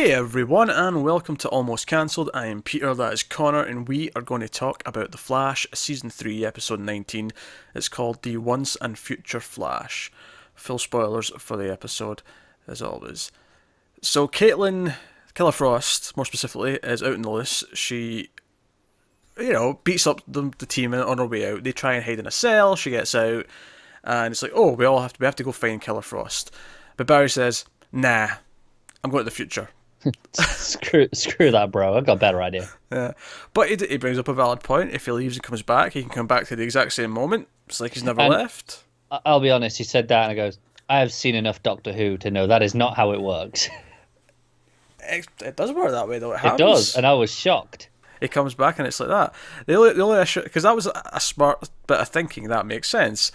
Hey everyone, and welcome to Almost Cancelled. I am Peter, that is Connor, and we are going to talk about The Flash, Season 3, Episode 19. It's called The Once and Future Flash. Full spoilers for the episode, as always. So, Caitlin Killer Frost, more specifically, is out in the loose. She, beats up the team on her way out. They try and hide in a cell, she gets out, and it's like, oh, we have to go find Killer Frost. But Barry says, nah, I'm going to the future. Screw that, bro. I've got a better idea. Yeah, but he brings up a valid point. If he leaves and comes back, he can come back to the exact same moment. It's like he's never left. I'll be honest, he said that and he goes, I have seen enough Doctor Who to know that is not how it works. It does work that way, though. It does, and I was shocked. He comes back and it's like that. The only issue, because that was a smart bit of thinking, that makes sense.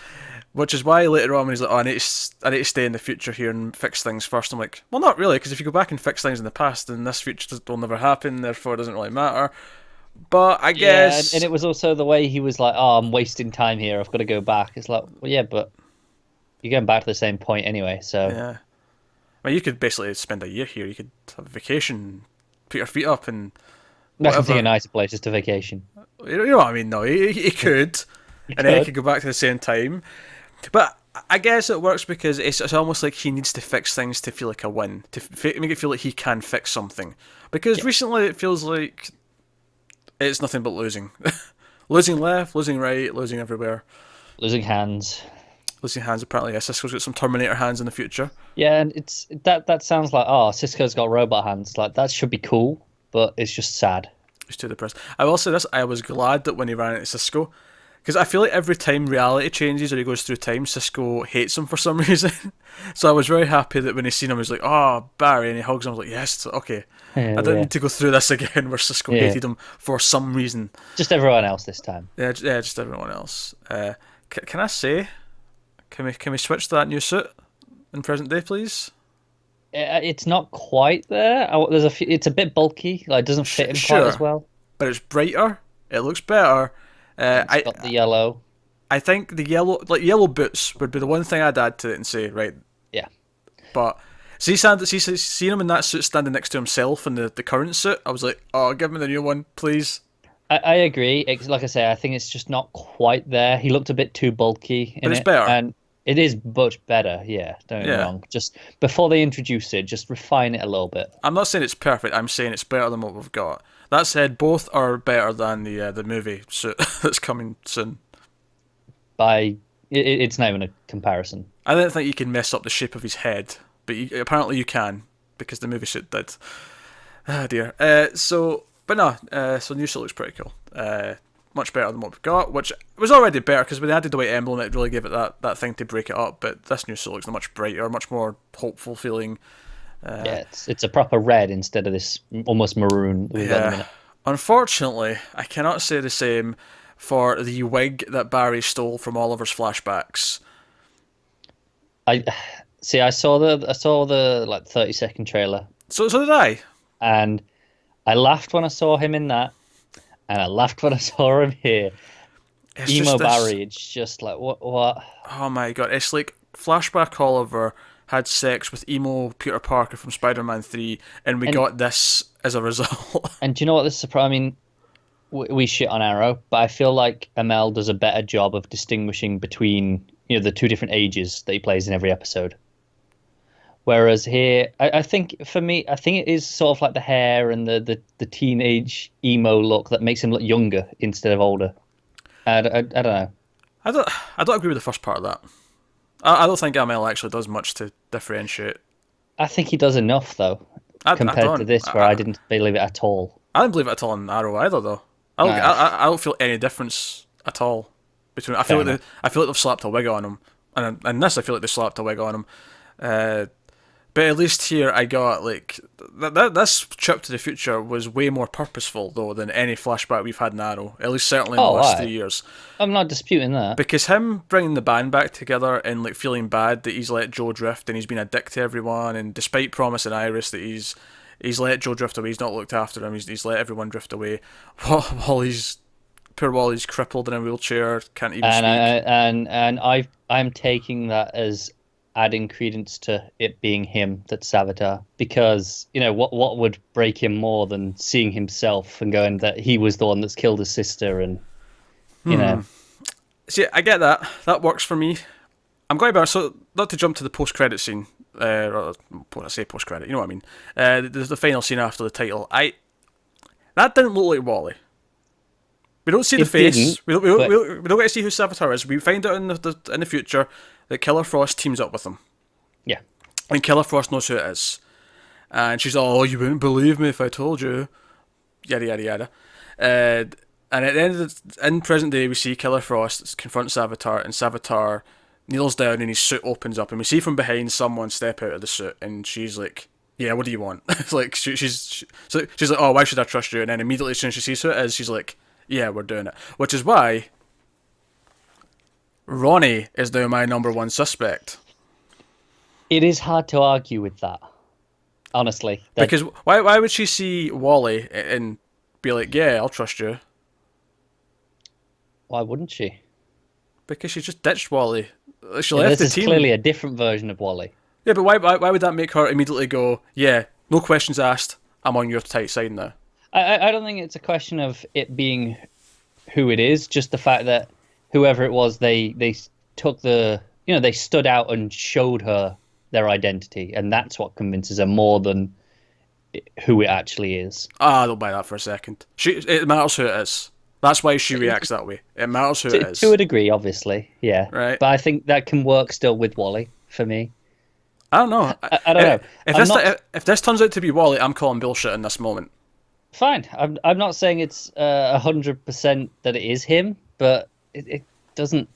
Which is why later on when he's like, oh, I need to stay in the future here and fix things first. I'm like, well, not really, because if you go back and fix things in the past, then this future will never happen, therefore it doesn't really matter. But I guess... Yeah, and it was also the way he was like, oh, I'm wasting time here, I've got to go back. It's like, well, yeah, but you're going back to the same point anyway, so... Yeah. I mean, you could basically spend a year here. You could have a vacation, put your feet up and whatever. I can think of nicer places to vacation. You know what I mean? No, he could. Then he could go back to the same time. But I guess it works because it's almost like he needs to fix things to feel like a win, to make it feel like he can fix something. Because recently it feels like it's nothing but losing. Losing left, losing right, losing everywhere. Losing hands. Losing hands, apparently. Yeah, Cisco's got some Terminator hands in the future. Yeah, and it's that sounds like, oh, Cisco's got robot hands. Like, that should be cool, but it's just sad. It's too depressed. I will say this, I was glad that when he ran into Cisco, because I feel like every time reality changes or he goes through time, Cisco hates him for some reason. So I was very happy that when he seen him, he was like, oh, Barry, and he hugs him. I was like, yes, okay. I didn't need to go through this again where Cisco hated him for some reason. Just everyone else this time. Yeah, just everyone else. Can I say, can we switch to that new suit in present day, please? It's not quite there. It's a bit bulky. Like, it doesn't fit him quite as well. But it's brighter. It looks better. It's got the yellow. I think the yellow boots would be the one thing I'd add to it and say, right. Yeah. But seeing him in that suit standing next to himself in the current suit, I was like, oh, give me the new one, please. I agree. Like I say, I think it's just not quite there. He looked a bit too bulky. But it's better. And it is much better, yeah. Don't get me wrong. Just before they introduce it, just refine it a little bit. I'm not saying it's perfect. I'm saying it's better than what we've got. That said, both are better than the movie suit that's coming soon. It's not even a comparison. I don't think you can mess up the shape of his head, but apparently you can, because the movie suit did. Ah, dear. So new suit looks pretty cool. Much better than what we've got, which was already better, because when they added the white emblem, it really gave it that thing to break it up, but this new suit looks much brighter, much more hopeful feeling. It's a proper red instead of this almost maroon that we've got in a minute. Unfortunately, I cannot say the same for the wig that Barry stole from Oliver's flashbacks. I saw the like 30-second trailer. So did I. And I laughed when I saw him in that, and I laughed when I saw him here. Barry, it's just like what? Oh my god, it's like flashback Oliver had sex with emo Peter Parker from Spider-Man 3, and we got this as a result. And do you know what this surprise? I mean, we shit on Arrow, but I feel like Amell does a better job of distinguishing between the two different ages that he plays in every episode. Whereas here, I think for me, I think it is sort of like the hair and the teenage emo look that makes him look younger instead of older. I don't know. I don't agree with the first part of that. I don't think Amell actually does much to differentiate. I think he does enough, though, compared to this, where I didn't believe it at all. I didn't believe it at all in Arrow either, though. I don't feel any difference at all between. I feel like they've slapped a wig on him, and this I feel like they slapped a wig on him. But at least here I got like this trip to the future was way more purposeful though than any flashback we've had in Arrow. At least certainly in the last 3 years. I'm not disputing that. Because him bringing the band back together and like feeling bad that he's let Joe drift and he's been a dick to everyone, and despite promising Iris that he's let Joe drift away, he's not looked after him, he's let everyone drift away while poor Wally's crippled in a wheelchair, can't even speak. And I'm taking that as adding credence to it being him that's Savitar, because what would break him more than seeing himself and going that he was the one that's killed his sister, and you know. See, I get that. That works for me. I'm going back, so not to jump to the post-credit scene. I say post-credit, you know what I mean. The final scene after the title. That didn't look like Wally. We don't see the face. We don't get to see who Savitar is. We find out in the future that Killer Frost teams up with him. Yeah. And Killer Frost knows who it is. And she's like, oh, you wouldn't believe me if I told you. Yada, yada, yada. And at the end in present day, we see Killer Frost confront Savitar, and Savitar kneels down and his suit opens up. And we see from behind someone step out of the suit, and she's like, yeah, what do you want? It's like, she's like, oh, why should I trust you? And then immediately as soon as she sees who it is, she's like, yeah, we're doing it. Which is why Ronnie is now my number one suspect. It is hard to argue with that, honestly. Because why would she see Wally and be like, yeah, I'll trust you? Why wouldn't she? Because she just ditched Wally. She left the team. This is clearly a different version of Wally. Yeah, but why would that make her immediately go, yeah, no questions asked, I'm on your tight side now? I don't think it's a question of it being who it is, just the fact that whoever it was, they took they stood out and showed her their identity, and that's what convinces her more than who it actually is. I don't buy that for a second. It matters who it is. That's why she reacts that way. It matters who it is. To a degree, obviously, yeah. Right. But I think that can work still with Wally, for me. I don't know. I don't know. If this turns out to be Wally, I'm calling bullshit in this moment. Fine. I'm not saying it's 100% that it is him, but it doesn't.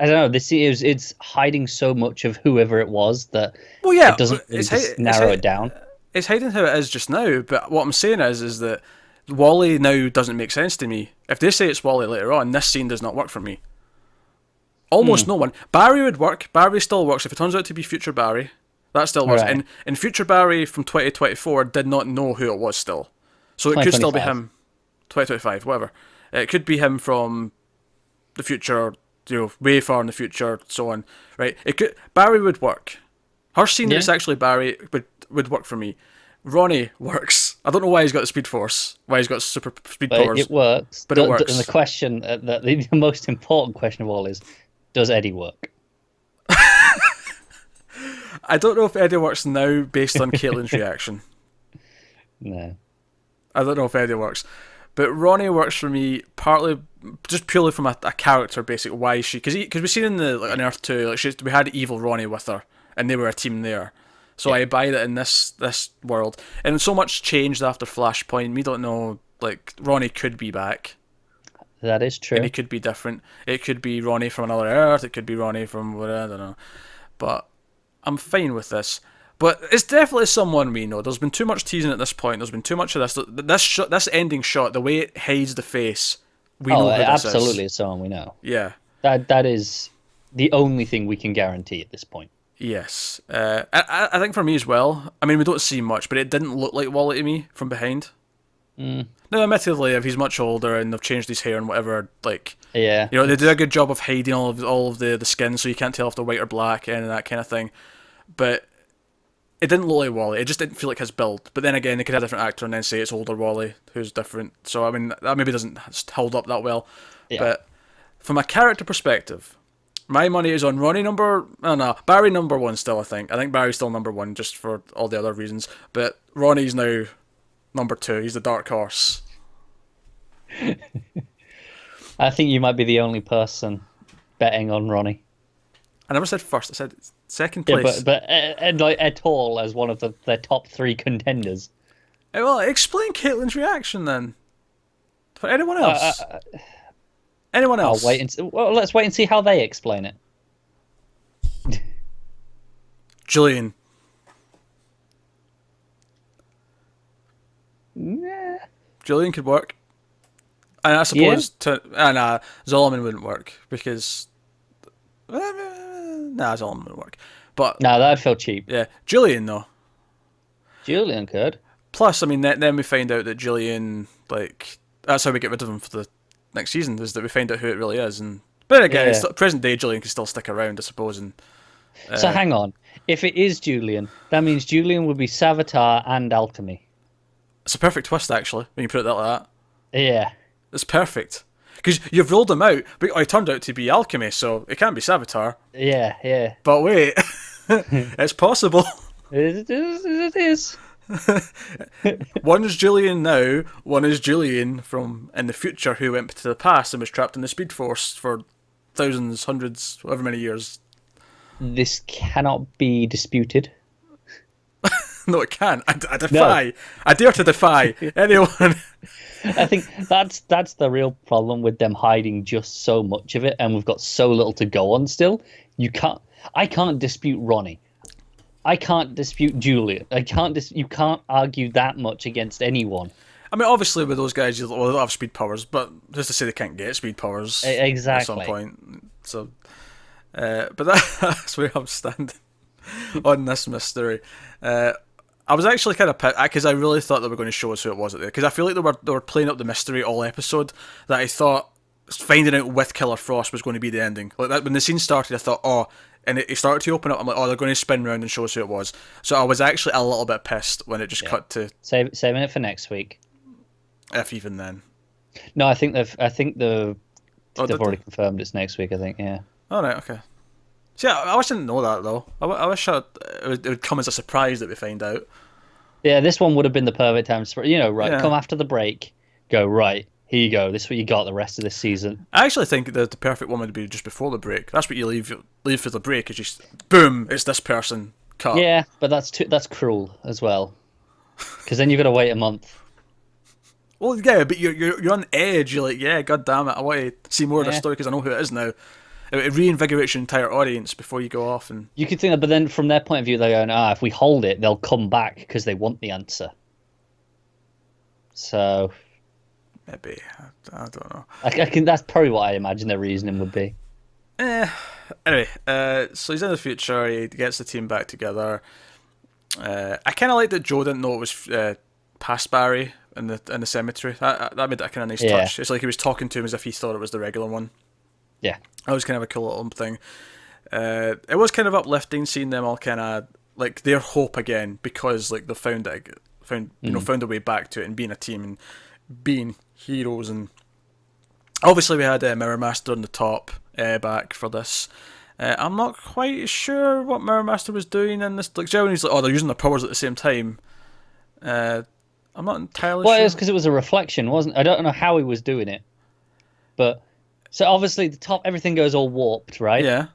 I don't know. It's hiding so much of whoever it was that it doesn't really narrow it down. It's hiding who it is just now, but what I'm saying is that Wally now doesn't make sense to me. If they say it's Wally later on, this scene does not work for me. Almost no one. Barry would work. Barry still works. If it turns out to be future Barry, that still works. Right. And future Barry from 2024 did not know who it was still. So it could still be him. 2025, whatever. It could be him from the future, way far in the future, so on. Right? Barry would work. Her scene that it's actually Barry would work for me. Ronnie works. I don't know why he's got the Speed Force, why he's got super speed powers. It works. But it works. And the question, the most important question of all is, does Eddie work? I don't know if Eddie works now based on Caitlin's reaction. No. I don't know if Eddie works. But Ronnie works for me partly, just purely from a character basic, why she... Because we've seen in on Earth 2, we had evil Ronnie with her, and they were a team there. So I buy that in this world. And so much changed after Flashpoint. We don't know, Ronnie could be back. That is true. And he could be different. It could be Ronnie from another Earth. It could be Ronnie from whatever, I don't know. But I'm fine with this. But it's definitely someone we know. There's been too much teasing at this point. There's been too much of this. This ending shot, the way it hides the face, we know who this absolutely is someone we know. Yeah. That is the only thing we can guarantee at this point. Yes. I think for me as well, I mean, we don't see much, but it didn't look like Wally to me from behind. Mm. Now, admittedly, if he's much older and they've changed his hair and whatever, yeah, they do a good job of hiding all of the skin, so you can't tell if they're white or black and that kind of thing. But it didn't look like Wally. It just didn't feel like his build. But then again, they could have a different actor and then say it's older Wally, who's different. So I mean, that maybe doesn't hold up that well. Yeah. But from a character perspective, my money is on Barry number one still, I think. I think Barry's still number one just for all the other reasons. But Ronnie's now number two. He's the dark horse. I think you might be the only person betting on Ronnie. I never said first. I said second place. Yeah, but at all as one of their top three contenders. Well, explain Caitlin's reaction then. For anyone else. Anyone else? Let's wait and see how they explain it. Jillian. Nah. Jillian could work. And I suppose Zolomon wouldn't work because Zolomon wouldn't work. But that'd feel cheap. Yeah, Jillian though. Jillian could. Plus, I mean, then we find out that Jillian, that's how we get rid of him for the next season, is that we find out who it really is. But again, present day Jillian can still stick around, I suppose, and So hang on. If it is Julian, that means Julian would be Savitar and Alchemy. It's a perfect twist, actually, when you put it like that. Yeah. It's perfect. Because you've ruled him out, but it turned out to be Alchemy, so it can't be Savitar. Yeah, yeah. But wait, it's possible. It is. One is Julian now, one is Julian from in the future who went to the past and was trapped in the Speed Force for thousands, hundreds, however many years. This cannot be disputed. No, it can't. I defy. No. I dare to defy anyone. I think that's the real problem with them hiding just so much of it, and we've got so little to go on still. I can't dispute Ronnie. I can't dispute Julian. You can't argue that much against anyone. I mean, obviously with those guys, they don't have speed powers, but just to say they can't get speed powers exactly at some point. So, but that's where I'm standing on this mystery. I was actually kind of pissed because I really thought they were going to show us who it was at there, because I feel like they were playing up the mystery all episode, that I thought finding out with Killer Frost was going to be the ending. Like that, when the scene started, I thought, oh, and it started to open up. I'm like, oh, they're going to spin around and show us who it was. So I was actually a little bit pissed when it just cut to saving it for next week. If even then. No, I think they've already confirmed it's next week. I think, yeah. All right, okay. See, I wish I didn't know that though. I wish it would come as a surprise that we find out. Yeah, this one would have been the perfect time to, right, come after the break, go, right, here you go, this is what you got the rest of this season. I actually think the perfect one would be just before the break. That's what you leave for the break, is just, boom, it's this person, cut. Yeah, but that's cruel as well. Because then you've got to wait a month. Well, yeah, but you're on edge, you're like, yeah, god damn it, I want to see more of this story because I know who it is now. It reinvigorates your entire audience before you go off. And you could think that, but then from their point of view, they're going, if we hold it, they'll come back because they want the answer. So maybe I don't know. That's probably what I imagine their reasoning would be. Anyway, so he's in the future. He gets the team back together. I kind of like that Joe didn't know it was past Barry in the cemetery. That made that kind of nice touch. It's like he was talking to him as if he thought it was the regular one. Yeah, that was kind of a cool little thing. It was kind of uplifting seeing them all kind of like their hope again, because like they found a way back to it and being a team and being heroes. And obviously we had Mirror Master on the top back for this. I'm not quite sure what Mirror Master was doing in this. Like Joe, he's like, oh, they're using their powers at the same time. I'm not entirely sure. Well, it's because it was a reflection, wasn't? I don't know how he was doing it, but. So obviously the top, everything goes all warped, right? Yeah.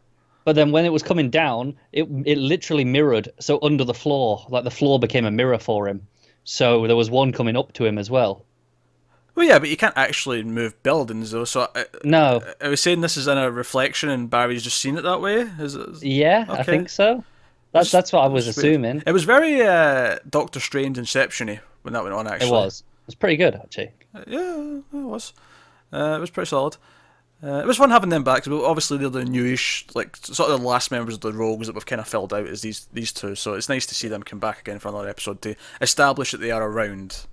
But then when it was coming down, it literally mirrored. So under the floor, like the floor became a mirror for him. So there was one coming up to him as well. Well, yeah, but you can't actually move buildings though. So no. I was saying this is in a reflection, and Barry's just seen it that way. Is it? Yeah, okay. I think so. That's what I was assuming. It was very Doctor Strange Inception-y when that went on. Actually, it was. It was pretty good, actually. Yeah, it was. It was pretty solid. It was fun having them back, because obviously they're the newish, like sort of the last members of the Rogues that we've kind of filled out as these two. So it's nice to see them come back again for another episode to establish that they are around.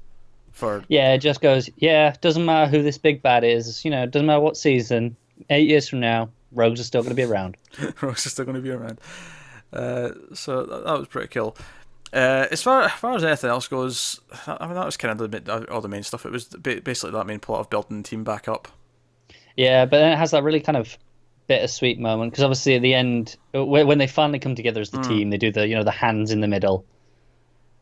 Yeah, it just goes. Yeah, doesn't matter who this big bad is. Doesn't matter what season. 8 years from now, Rogues are still going to be around. Rogues are still going to be around. So that was pretty cool. As far as anything else goes, I mean that was kind of all the main stuff. It was basically that main plot of building the team back up. Yeah, but then it has that really kind of bittersweet moment, because obviously at the end, when they finally come together as the team, they do the hands in the middle,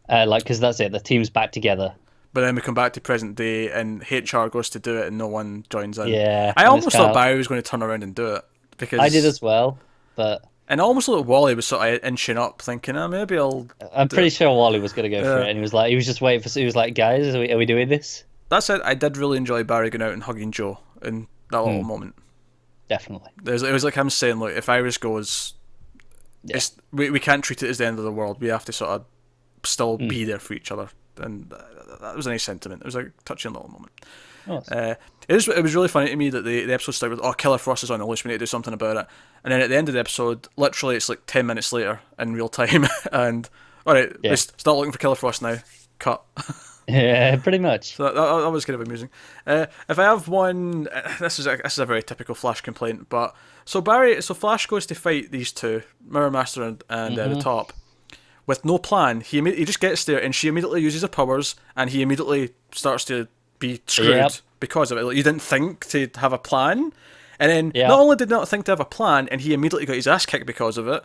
because that's it. The team's back together. But then we come back to present day, and HR goes to do it, and no one joins in. Yeah, I almost thought Barry was going to turn around and do it, because I did as well, but. And almost like Wally was sort of inching up, thinking, maybe I'll. I'm pretty sure Wally was going to go for it, and he was just waiting for. He was like, "Guys, are we doing this?" That said, I did really enjoy Barry going out and hugging Joe in that little moment. Definitely. It was like him saying, "Look, if Iris goes, we can't treat it as the end of the world. We have to sort of still be there for each other." And that was a nice sentiment. It was a touching little moment. Awesome. It was really funny to me that the episode started with, Killer Frost is on the loose, we need to do something about it. And then at the end of the episode, literally it's like 10 minutes later in real time, and alright, let's start looking for Killer Frost now. Cut. Yeah, pretty much. So that was kind of amusing. If I have one, this is a very typical Flash complaint, but so Flash goes to fight these two, Mirror Master and the Hmm. Top, with no plan. He just gets there, and she immediately uses her powers, and he immediately starts to be Yep. screwed because of it. Like, you didn't think to have a plan, and then not Yep. only did not think to have a plan, and he immediately got his ass kicked because of it.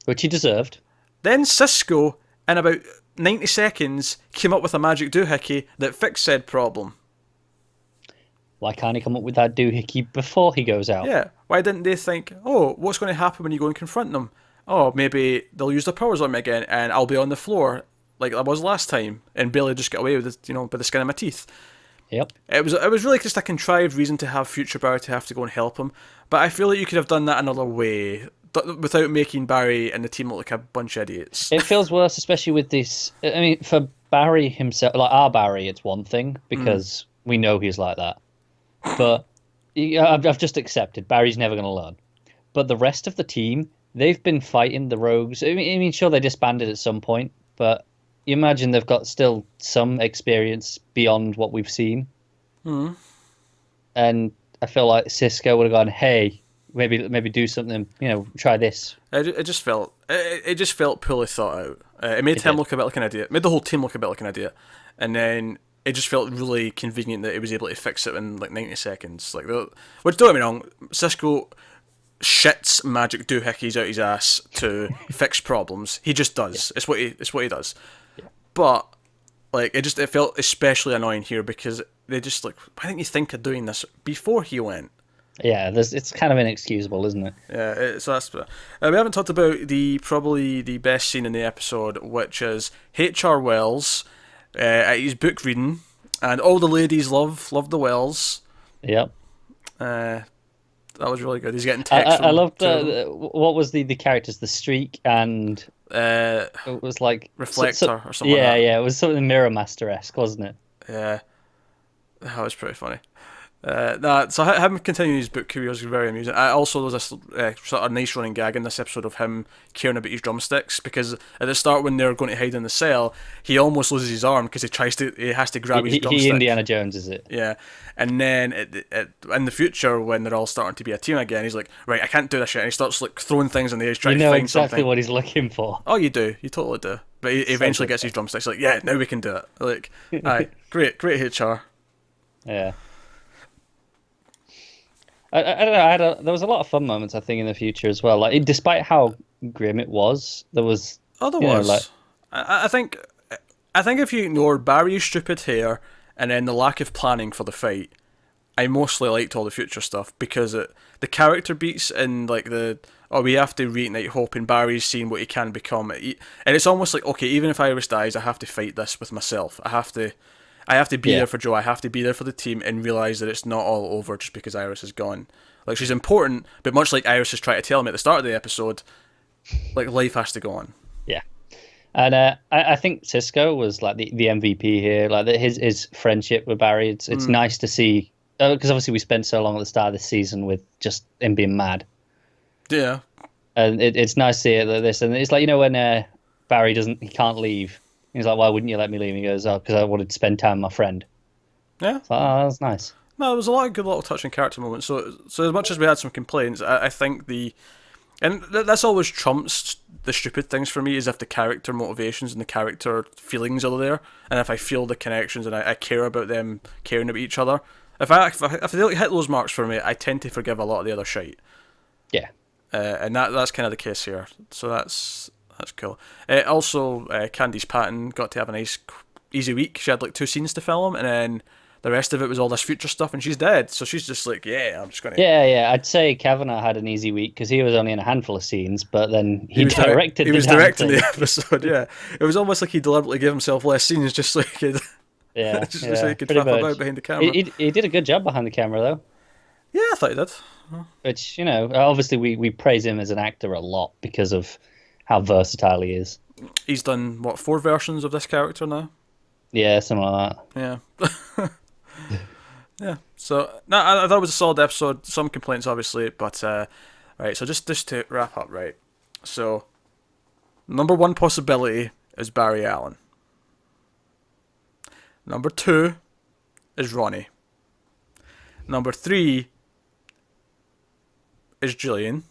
Which he deserved. Then Cisco, in about 90 seconds, came up with a magic doohickey that fixed said problem. Why can't he come up with that doohickey before he goes out? Yeah, why didn't they think, oh, what's going to happen when you go and confront them? Oh, maybe they'll use their powers on me again, and I'll be on the floor like I was last time, and barely just get away with it, by the skin of my teeth. Yep. It was really just a contrived reason to have Future Barry to have to go and help him, but I feel like you could have done that another way, without making Barry and the team look like a bunch of idiots. It feels worse, especially with this. I mean, for Barry himself, like our Barry, it's one thing because we know he's like that. But I've just accepted Barry's never going to learn. But the rest of the team, they've been fighting the rogues. I mean, sure, they disbanded at some point, but you imagine they've got still some experience beyond what we've seen. And I feel like Cisco would have gone, "Hey, maybe do something. Try this." It just felt poorly thought out. It made It him did. look a bit like an idiot. Made the whole team look a bit like an idiot, and then it just felt really convenient that he was able to fix it in like 90 seconds. Which, don't get me wrong, Cisco shits magic doohickeys out his ass to fix problems. He just does. It's what he does. But like it felt especially annoying here because they just like, why didn't you think of doing this before he went? Yeah, it's kind of inexcusable, isn't it? Yeah, so that's. We haven't talked about probably the best scene in the episode, which is H.R. Wells at his book reading, and all the ladies love the Wells. Yep. Uh, that was really good. He's getting I, texts I I from loved two of them. what was the characters, the streak, and Uh, it was like Reflector or something yeah, like that. yeah, it was something Mirror Master esque, wasn't it? Yeah, that was pretty funny. So him continuing his book career is very amusing. Also, there was a sort of nice running gag in this episode of him caring about his drumsticks because at the start when they're going to hide in the cell, he almost loses his arm because he has to grab his He drumstick. Indiana Jones, is it? Yeah, and then in the future when they're all starting to be a team again, he's like, right, I can't do this shit, and he starts like throwing things in the air, You trying to know find exactly something. what he's looking for. Oh, you totally do. But he eventually good. gets his drumsticks. Like, yeah, now we can do it. Like, aye, great HR. Yeah. I don't know. There was a lot of fun moments, I think, in the future as well. Like, despite how grim it was, there was, Oh, there you know, was. like, I think if you ignore Barry's stupid hair and then the lack of planning for the fight, I mostly liked all the future stuff because the character beats and like we have to reignite hope and Barry's seeing what he can become, and it's almost like, okay, even if Iris dies, I have to fight this with myself. I have to be yeah, there for Joe. I have to be there for the team and realize that it's not all over just because Iris is gone. Like, she's important, but much like Iris is trying to tell me at the start of the episode, like, life has to go on. yeah. And I think Cisco was like the MVP here. Like his friendship with Barry, it's nice to see because obviously we spent so long at the start of this season with just him being mad, Yeah. and it's nice to see this. And it's like, when Barry he can't leave. He's like, why wouldn't you let me leave? He goes, oh, because I wanted to spend time with my friend. Yeah. It's like, oh, that's nice. No, there was a lot of good little touching character moments. So as much as we had some complaints, I think that's always trumps the stupid things for me, is if the character motivations and the character feelings are there, and if I feel the connections and I care about them caring about each other. If they don't hit those marks for me, I tend to forgive a lot of the other shite. Yeah. And that's kind of the case here. So that's cool. Also, Candice Patton got to have a nice, easy week. She had like 2 scenes to film, and then the rest of it was all this future stuff, and she's dead. So she's just like, yeah, I'm just gonna. Yeah. I'd say Kavanagh had an easy week because he was only in a handful of scenes, but then he directed. He was damn directing thing. the episode. Yeah, it was almost like he deliberately gave himself less scenes, just so he could, Yeah, so he could pretty flap much. about behind the camera. He did a good job behind the camera though, Yeah, I thought he did. which obviously we praise him as an actor a lot because of how versatile he is. He's done 4 versions of this character now. Yeah, something like that. Yeah. Yeah. So no, I thought it was a solid episode. Some complaints, obviously, but right. So just to wrap up, right. So number one possibility is Barry Allen. Number 2 is Ronnie. Number 3 is Julian.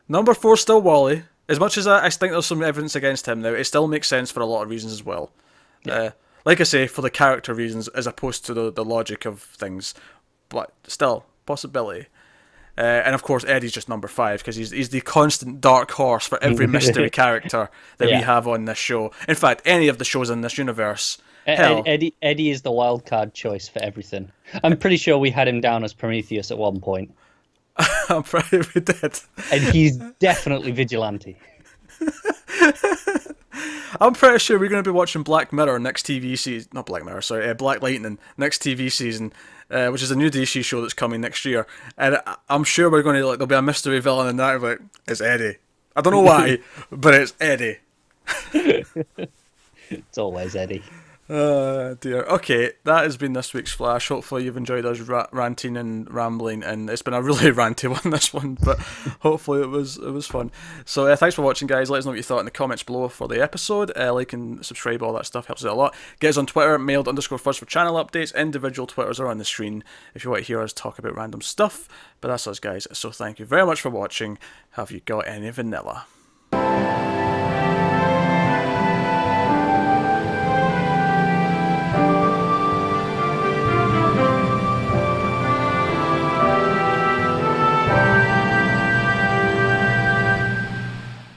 Number 4 still Wally. As much as I think there's some evidence against him now, it still makes sense for a lot of reasons as well. Yeah. Like I say, for the character reasons as opposed to the logic of things. But still, possibility. And of course, Eddie's just number 5 because he's the constant dark horse for every mystery character that we have on this show. In fact, any of the shows in this universe. Hell, Eddie is the wild card choice for everything. I'm pretty sure we had him down as Prometheus at one point. I'm pretty we did. And he's definitely vigilante. I'm pretty sure we're going to be watching Black Mirror next TV season. Not Black Mirror, sorry. Black Lightning next TV season, which is a new DC show that's coming next year. And I'm sure we're going to, there'll be a mystery villain in that. Like, it's Eddie. I don't know why, but it's Eddie. It's always Eddie. Dear. Okay, that has been this week's Flash. Hopefully you've enjoyed us ranting and rambling, and it's been a really ranty one, this one, but hopefully it was fun. So thanks for watching, guys. Let us know what you thought in the comments below for the episode. Like and subscribe, all that stuff helps us out a lot. Get us on Twitter, mailed_fuzz for channel updates. Individual Twitters are on the screen if you want to hear us talk about random stuff. But that's us, guys. So thank you very much for watching. Have you got any vanilla?